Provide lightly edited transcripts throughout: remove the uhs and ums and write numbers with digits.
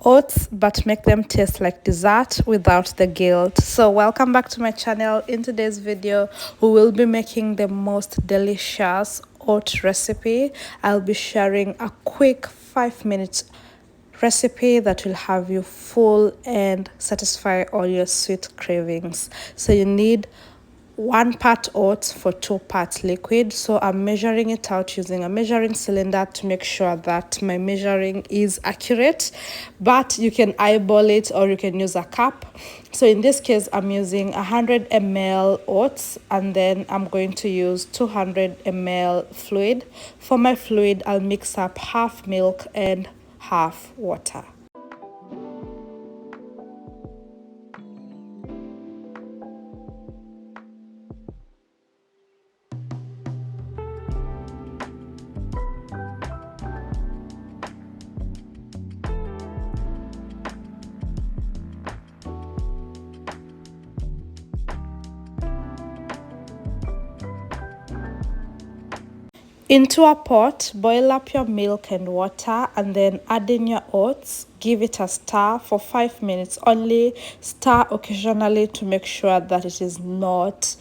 oats, but make them taste like dessert without the guilt. So welcome back to my channel. In today's video we will be making the most delicious oat recipe. I'll be sharing a quick 5 minute recipe that will have you full and satisfy all your sweet cravings. So you need 1 part oats for 2 parts liquid. So I'm measuring it out using a measuring cylinder to make sure that my measuring is accurate, but you can eyeball it or you can use a cup. So in this case I'm using 100 ml oats, and then I'm going to use 200 ml fluid. For my fluid I'll mix up half milk and half water. Into a pot, boil up your milk and water, and then add in your oats. Give it a stir for 5 minutes only. Stir occasionally to make sure that it is not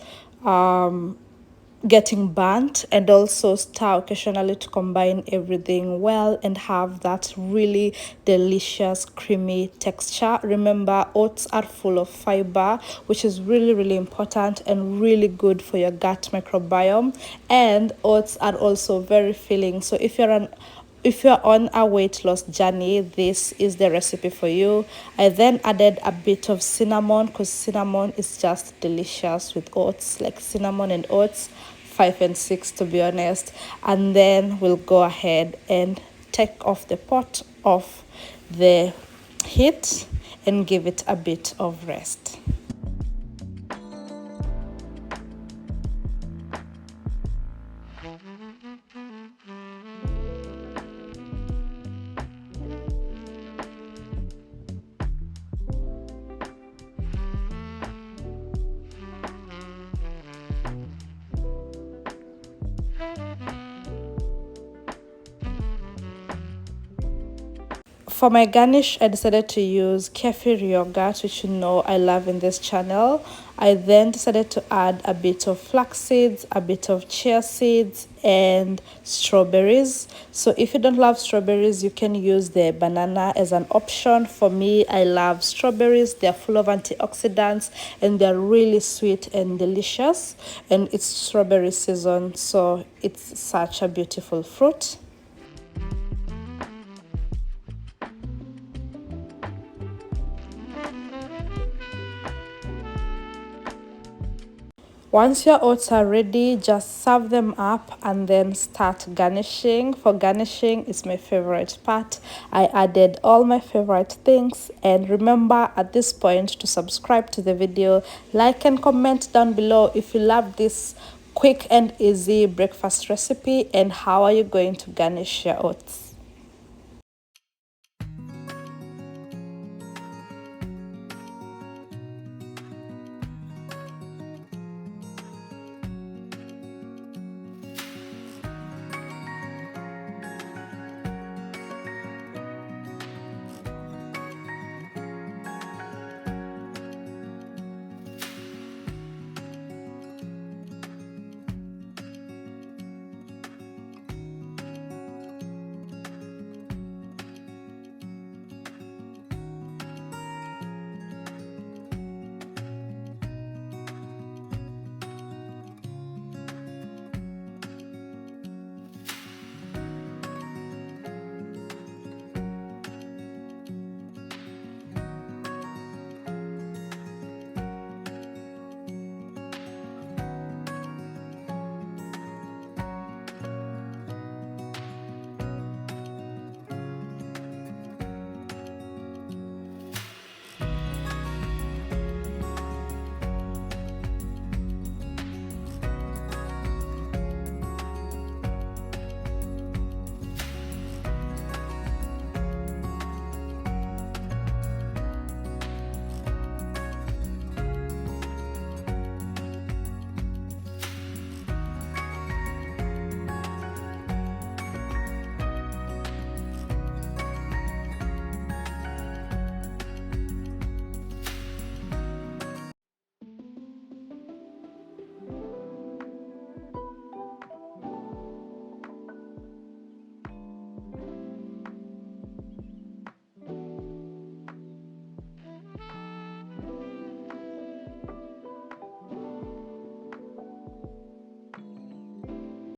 getting burnt, and also stir occasionally to combine everything well and have that really delicious creamy texture. Remember, oats are full of fiber, which is really important and really good for your gut microbiome, and oats are also very filling. So if you're on a weight loss journey, this is the recipe for you. I then added a bit of cinnamon because cinnamon is just delicious with oats, like cinnamon and oats, 5 and 6 to be honest. And then we'll go ahead and take off the pot off the heat and give it a bit of rest. For my garnish, I decided to use Kefir yogurt, which you know I love in this channel. I then decided to add a bit of flax seeds, a bit of chia seeds, and strawberries. So if you don't love strawberries, you can use the banana as an option. For me, I love strawberries. They're full of antioxidants and they're really sweet and delicious. And it's strawberry season, so it's such a beautiful fruit. Once your oats are ready, just serve them up and then start garnishing. For garnishing is my favorite part. I added all my favorite things, and remember at this point to subscribe to the video, like and comment down below if you love this quick and easy breakfast recipe and how are you going to garnish your oats.